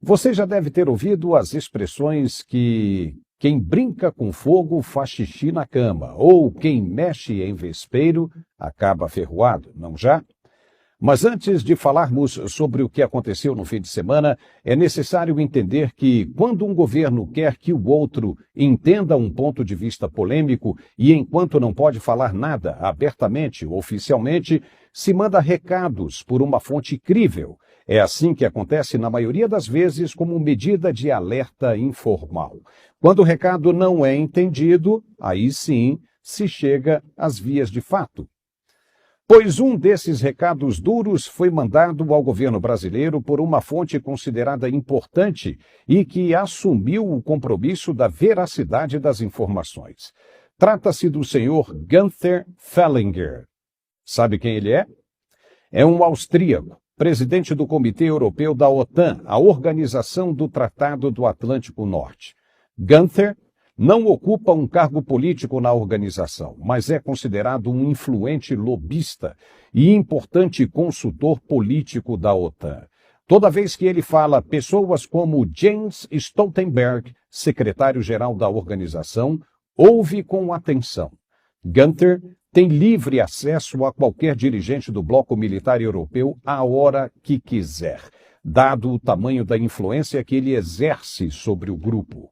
Você já deve ter ouvido as expressões que quem brinca com fogo faz xixi na cama, ou quem mexe em vespeiro acaba ferroado, não já? Mas antes de falarmos sobre o que aconteceu no fim de semana, é necessário entender que, quando um governo quer que o outro entenda um ponto de vista polêmico e, enquanto não pode falar nada abertamente, oficialmente, se manda recados por uma fonte crível. É assim que acontece na maioria das vezes como medida de alerta informal. Quando o recado não é entendido, aí sim se chega às vias de fato. Pois um desses recados duros foi mandado ao governo brasileiro por uma fonte considerada importante e que assumiu o compromisso da veracidade das informações. Trata-se do senhor Günther Fällinger. Sabe quem ele é? É um austríaco, presidente do Comitê Europeu da OTAN, a Organização do Tratado do Atlântico Norte. Günther não ocupa um cargo político na organização, mas é considerado um influente lobista e importante consultor político da OTAN. Toda vez que ele fala, pessoas como Jens Stoltenberg, secretário-geral da organização, ouve com atenção. Günther tem livre acesso a qualquer dirigente do bloco militar europeu a hora que quiser, dado o tamanho da influência que ele exerce sobre o grupo.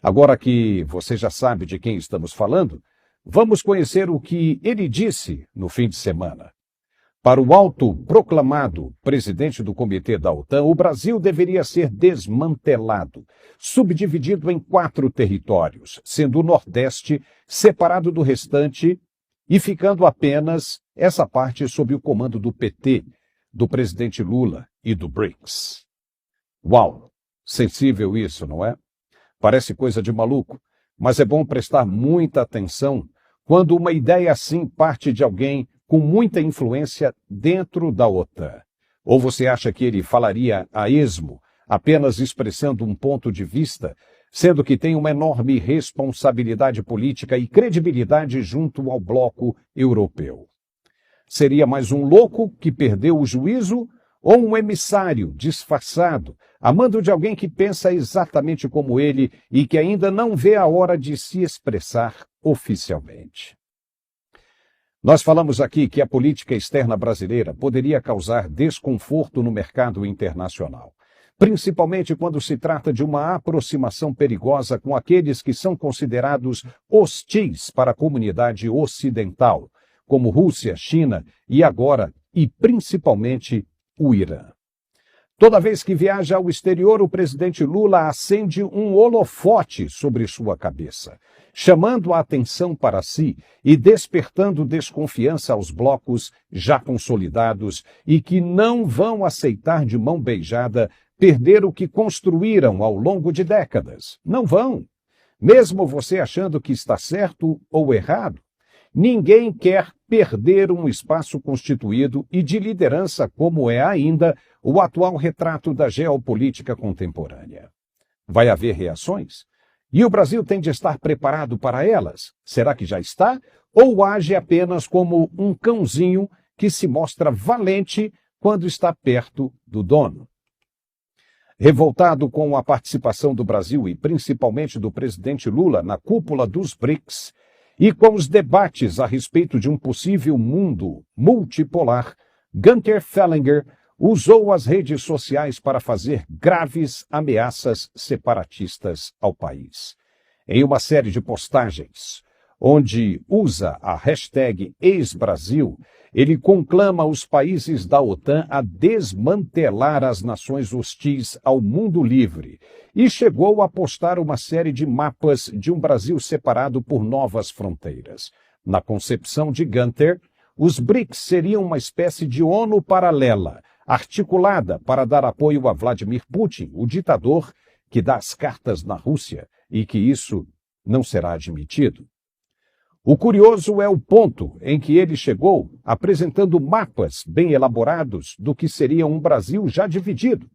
Agora que você já sabe de quem estamos falando, vamos conhecer o que ele disse no fim de semana. Para o autoproclamado presidente do Comitê da OTAN, o Brasil deveria ser desmantelado, subdividido em 4 territórios, sendo o Nordeste separado do restante e ficando apenas essa parte sob o comando do PT, do presidente Lula e do BRICS. Uau! Sensível isso, não é? Parece coisa de maluco, mas é bom prestar muita atenção quando uma ideia assim parte de alguém com muita influência dentro da OTAN. Ou você acha que ele falaria a esmo, apenas expressando um ponto de vista, sendo que tem uma enorme responsabilidade política e credibilidade junto ao bloco europeu? Seria mais um louco que perdeu o juízo ou um emissário disfarçado, a mando de alguém que pensa exatamente como ele e que ainda não vê a hora de se expressar oficialmente? Nós falamos aqui que a política externa brasileira poderia causar desconforto no mercado internacional, principalmente quando se trata de uma aproximação perigosa com aqueles que são considerados hostis para a comunidade ocidental, como Rússia, China e agora, e principalmente, o Irã. Toda vez que viaja ao exterior, o presidente Lula acende um holofote sobre sua cabeça, chamando a atenção para si e despertando desconfiança aos blocos já consolidados e que não vão aceitar de mão beijada perder o que construíram ao longo de décadas. Não vão. Mesmo você achando que está certo ou errado, ninguém quer perder um espaço constituído e de liderança como é ainda o atual retrato da geopolítica contemporânea. Vai haver reações? E o Brasil tem de estar preparado para elas? Será que já está? Ou age apenas como um cãozinho que se mostra valente quando está perto do dono? Revoltado com a participação do Brasil e principalmente do presidente Lula na cúpula dos BRICS, e com os debates a respeito de um possível mundo multipolar, Günther Fällinger usou as redes sociais para fazer graves ameaças separatistas ao país. Em uma série de postagens, onde usa a hashtag #ex-Brasil, ele conclama os países da OTAN a desmantelar as nações hostis ao mundo livre e chegou a postar uma série de mapas de um Brasil separado por novas fronteiras. Na concepção de Günther, os BRICS seriam uma espécie de ONU paralela, articulada para dar apoio a Vladimir Putin, o ditador que dá as cartas na Rússia, e que isso não será admitido. O curioso é o ponto em que ele chegou, apresentando mapas bem elaborados do que seria um Brasil já dividido.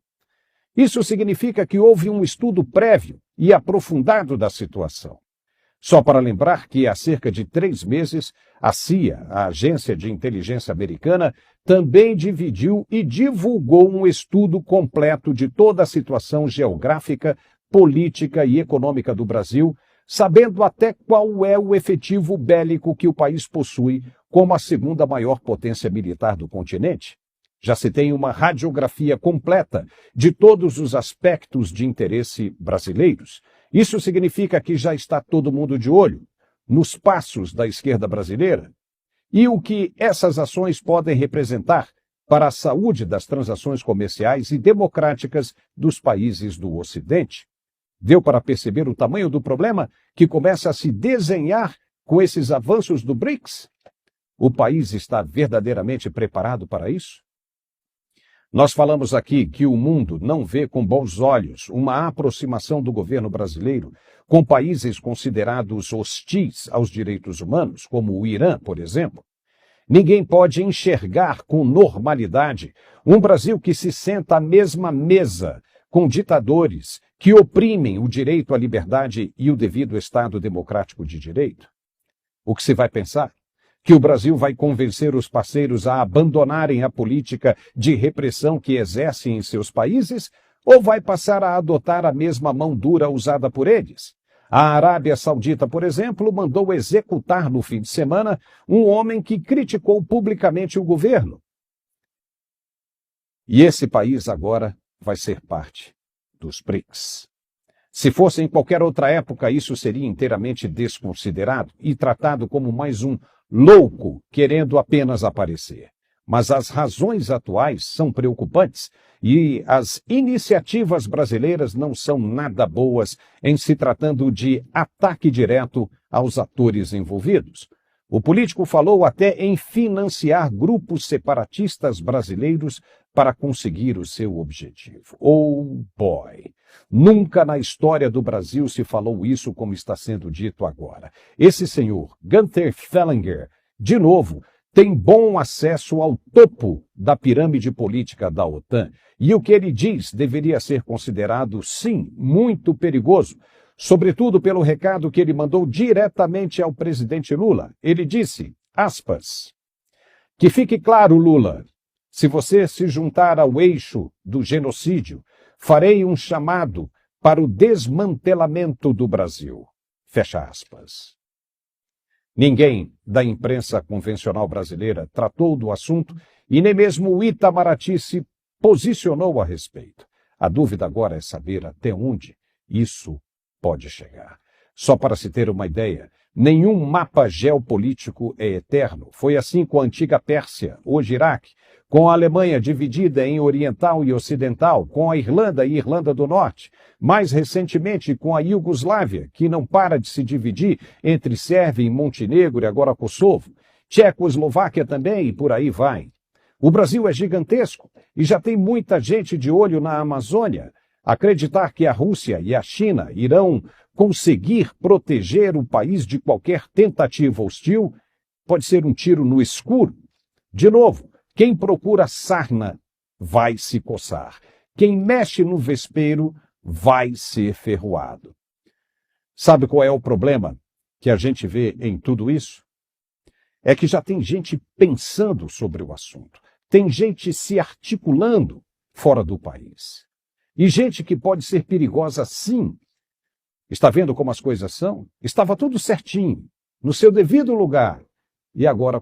Isso significa que houve um estudo prévio e aprofundado da situação. Só para lembrar que há cerca de 3 meses, a CIA, a agência de inteligência americana, também dividiu e divulgou um estudo completo de toda a situação geográfica, política e econômica do Brasil, sabendo até qual é o efetivo bélico que o país possui como a segunda maior potência militar do continente. Já se tem uma radiografia completa de todos os aspectos de interesse brasileiros. Isso significa que já está todo mundo de olho nos passos da esquerda brasileira e o que essas ações podem representar para a saúde das transações comerciais e democráticas dos países do Ocidente. Deu para perceber o tamanho do problema que começa a se desenhar com esses avanços do BRICS? O país está verdadeiramente preparado para isso? Nós falamos aqui que o mundo não vê com bons olhos uma aproximação do governo brasileiro com países considerados hostis aos direitos humanos, como o Irã, por exemplo. Ninguém pode enxergar com normalidade um Brasil que se senta à mesma mesa com ditadores que oprimem o direito à liberdade e o devido Estado democrático de direito. O que se vai pensar? Que o Brasil vai convencer os parceiros a abandonarem a política de repressão que exercem em seus países, ou vai passar a adotar a mesma mão dura usada por eles? A Arábia Saudita, por exemplo, mandou executar no fim de semana um homem que criticou publicamente o governo. E esse país agora vai ser parte dos BRICS. Se fosse em qualquer outra época, isso seria inteiramente desconsiderado e tratado como mais um louco querendo apenas aparecer. Mas as razões atuais são preocupantes e as iniciativas brasileiras não são nada boas em se tratando de ataque direto aos atores envolvidos. O político falou até em financiar grupos separatistas brasileiros para conseguir o seu objetivo. Oh boy! Nunca na história do Brasil se falou isso como está sendo dito agora. Esse senhor, Gunther Fellinger, de novo, tem bom acesso ao topo da pirâmide política da OTAN. E o que ele diz deveria ser considerado, sim, muito perigoso, sobretudo pelo recado que ele mandou diretamente ao presidente Lula. Ele disse, aspas, que fique claro, Lula, se você se juntar ao eixo do genocídio, farei um chamado para o desmantelamento do Brasil. Fecha aspas. Ninguém da imprensa convencional brasileira tratou do assunto e nem mesmo o Itamaraty se posicionou a respeito. A dúvida agora é saber até onde isso pode chegar. Só para se ter uma ideia, nenhum mapa geopolítico é eterno. Foi assim com a antiga Pérsia, hoje Iraque, com a Alemanha dividida em oriental e ocidental, com a Irlanda e Irlanda do Norte, mais recentemente com a Iugoslávia, que não para de se dividir entre Sérvia e Montenegro e agora Kosovo, Tchecoslováquia também e por aí vai. O Brasil é gigantesco e já tem muita gente de olho na Amazônia. Acreditar que a Rússia e a China irão conseguir proteger o país de qualquer tentativa hostil pode ser um tiro no escuro. De novo, quem procura sarna vai se coçar. Quem mexe no vespeiro vai ser ferroado. Sabe qual é o problema que a gente vê em tudo isso? É que já tem gente pensando sobre o assunto. Tem gente se articulando fora do país. E gente que pode ser perigosa sim. Está vendo como as coisas são? Estava tudo certinho, no seu devido lugar. E agora